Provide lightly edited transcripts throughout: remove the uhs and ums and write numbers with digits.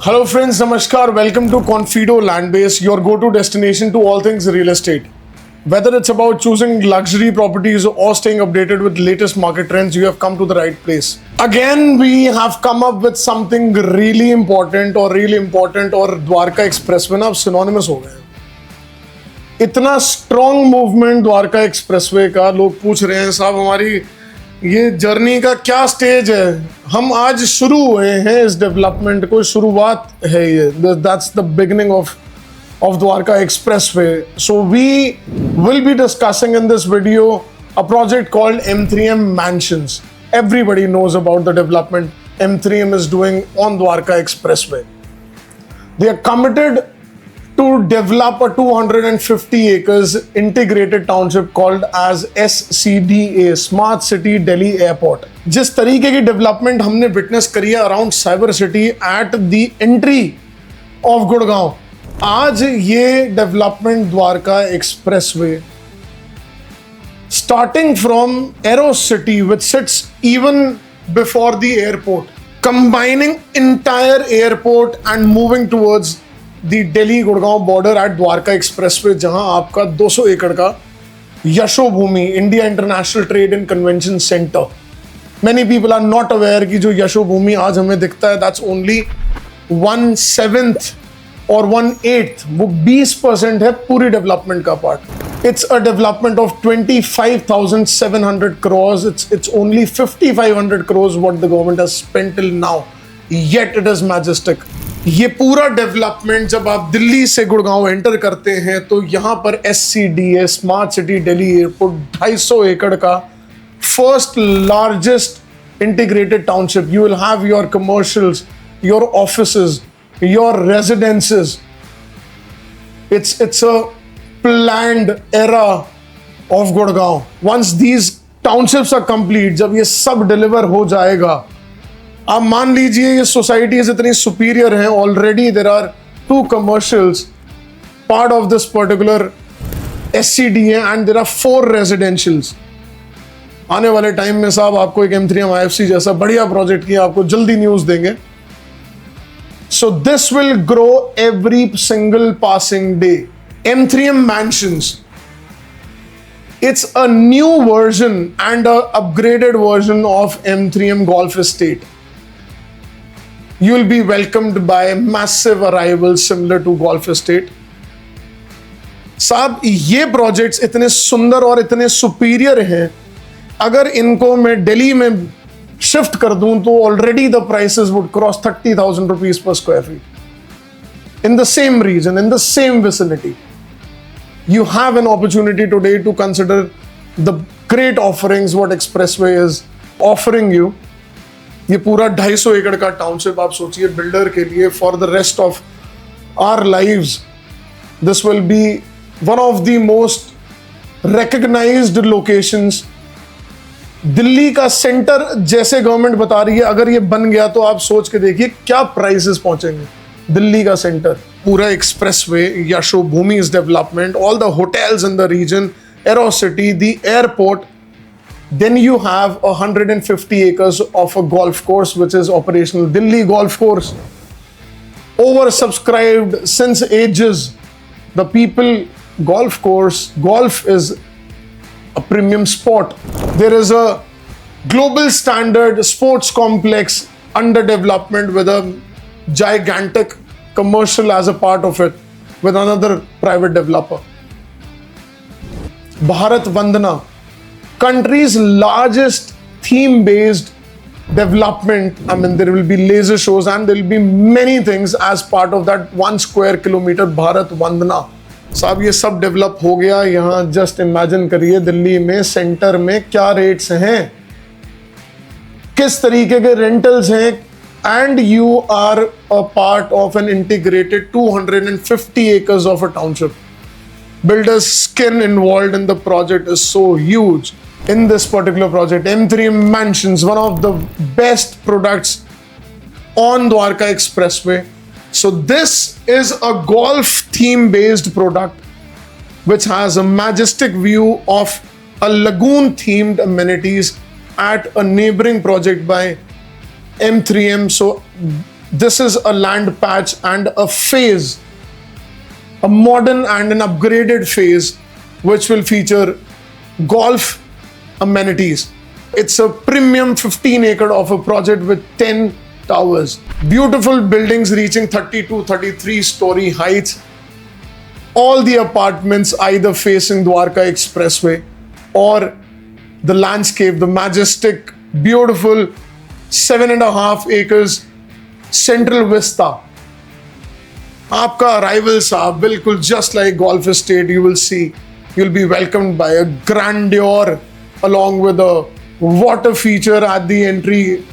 Hello friends, Namaskar. Welcome to Confido Landbase, your go-to destination to all things real estate. Whether it's about choosing luxury properties or staying updated with latest market trends, you have come to the right place. Again, we have come up with something really important और Dwarka express में ना अब synonymous हो गए हैं. इतना strong movement Dwarka expressway का, लोग पूछ रहे हैं साहब हमारी ये जर्नी का क्या स्टेज है. हम आज शुरू हुए हैं इस डेवलपमेंट को, शुरुआत है ये. That's the beginning of Dwarka expressway. So we will be discussing in this video a project called M3M Mansions. Everybody knows about the development M3M is doing on Dwarka Expressway. They are committed to develop a 250 acres integrated township called as SCDA, Smart City Delhi Airport. जिस तरीके की development हमने witness करी है around cyber city at the entry of Gurgaon, आज ये development Dwarka expressway starting from Aero City, which sits even before the airport, combining entire airport and moving towards the Delhi-Gurgaon border at Dwarka Expressway, जहां आपका 200 एकड़ का Yashobhoomi India international trade and convention centre. Many people are not aware कि जो यशोभूमि आज हमें दिखता है, that's only 1/7 और 1/8, वो 20% है पूरी डेवलपमेंट का part. It's a development of 25,700 crores. It's only 5,500 crores what the government has spent till now. Yet it is majestic. ये पूरा डेवलपमेंट जब आप दिल्ली से गुड़गांव एंटर करते हैं तो यहाँ पर SCDA, smart city Delhi airport, 250 एकड़ का first largest integrated township. You will have your commercials, your offices, your residences. It's a planned era of Gurgaon. Once these townships are complete, जब ये सब डिलीवर हो जाएगा, आप मान लीजिए ये सोसाइटीज इतनी सुपीरियर हैं. Already there are 2 commercials part of this particular SCDA and there are 4 residentials. आने वाले टाइम में साहब आपको एक M3M IFC जैसा बढ़िया प्रोजेक्ट की आपको जल्दी न्यूज देंगे. So this will grow every single passing day. M3M Mansions. It's a new version and a upgraded version of M3M Golf Estate. You will be welcomed by massive arrivals similar to Golf Estate. साहब ये projects इतने सुंदर और इतने superior हैं, अगर इनको मैं दिल्ली में शिफ्ट कर दूं तो already the prices would cross 30,000 rupees per square feet in the same region, in the same vicinity. You have an opportunity today to consider the great offerings what Expressway is offering you. ये पूरा 250 एकड़ का township आप सोचिए builder के लिए for the rest of our lives. This will be one of the most recognised locations. Delhi का centre जैसे गवर्नमेंट बता रही है, अगर ये बन गया तो आप सोच के देखिए क्या प्राइसेस पहुंचेंगे. दिल्ली का सेंटर, पूरा expressway, यशोभूमि's development, all the hotels in the region, Aero City, the airport. Then you have 150 acres of a golf course which is operational. Delhi golf course, oversubscribed since ages. The people, golf course, golf is a premium sport. There is a global standard sports complex under development with a gigantic commercial as a part of it with another private developer. Bharat Vandana, country's largest theme-based development. I mean, there will be laser shows and there will be many things as part of that 1 square kilometer Bharat Vandana. साहब ये सब develop हो गया. यहाँ just imagine करिए दिल्ली में centre में क्या रेट्स हैं, किस तरीके के रेंटल्स हैं, and you are a part of an integrated 250 acres of a township. Builders' skin involved in the project is so huge. In this particular project, M3M Mansions, one of the best products on Dwarka Expressway. So this is a golf theme based product which has a majestic view of a lagoon themed amenities at a neighboring project by M3M. So this is a land patch and a phase, a modern and an upgraded phase, which will feature golf amenities. It's a premium 15-acre of a project with 10 towers. Beautiful buildings reaching 32, 33-story heights. All the apartments either facing Dwarka Expressway or the landscape, the majestic, beautiful 7.5 acres central vista. आपका arrival साहब बिल्कुल just like golf estate. You will see, you'll be welcomed by a grandeur along with a water feature at the entry,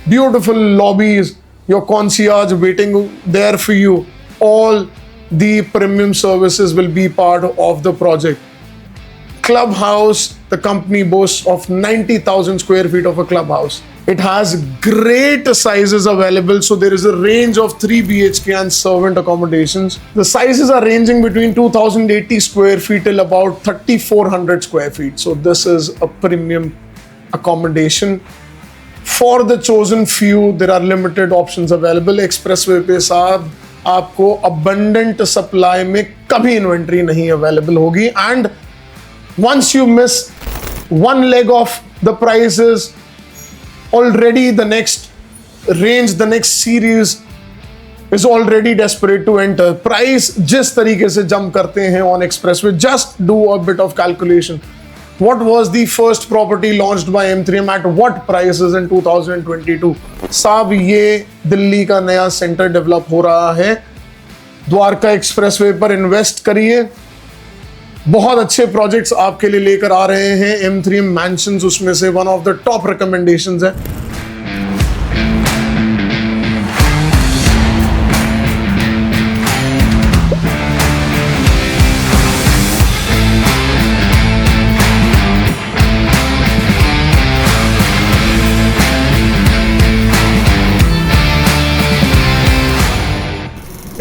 beautiful lobbies, your concierge waiting there for you. All the premium services will be part of the project. Clubhouse, the company boasts of 90,000 square feet of a clubhouse. It has great sizes available, so there is a range of 3 BHK and servant accommodations. The sizes are ranging between 2,080 square feet till about 3,400 square feet. So this is a premium accommodation. For the chosen few, there are limited options available. Expressway पे साहब आपको abundant supply में कभी inventory नहीं available होगी. And once you miss one leg of the prices, already the next range, the next series is already desperate to enter. Price जिस तरीके से jump करते हैं on Expressway, just do a bit of calculation. What was the first property launched by M3M at what prices in 2022? साहब ये दिल्ली का नया centre develop हो रहा है. द्वारका एक्सप्रेसवे पर इन्वेस्ट करिए. बहुत अच्छे प्रोजेक्ट्स आपके लिए लेकर आ रहे हैं. M3M Mansions उसमें से one of the top recommendations है.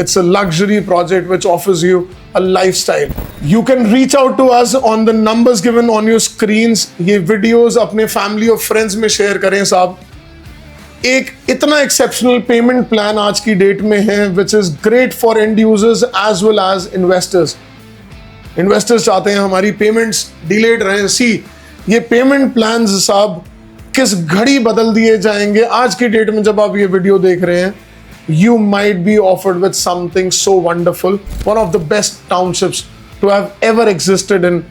It's a luxury project which offers you a lifestyle. You can reach out to us on the numbers given on your screens. ये videos अपने family और friends में share करें साहब. एक इतना exceptional payment plan आज की date में है which is great for end users as well as investors. Investors चाहते हैं हमारी payments delayed रहें. See, ये payment plans साहब किस घड़ी बदल दिए जाएंगे. आज की date में जब आप ये video देख रहे हैं, you might be offered with something so wonderful. One of the best townships to have ever existed in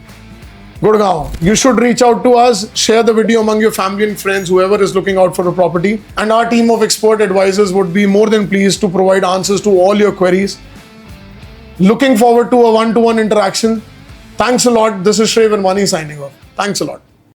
Gurgaon. You should reach out to us, share the video among your family and friends, whoever is looking out for a property. And our team of expert advisors would be more than pleased to provide answers to all your queries. Looking forward to a one-to-one interaction. Thanks a lot. This is Shrey Vermani signing off. Thanks a lot.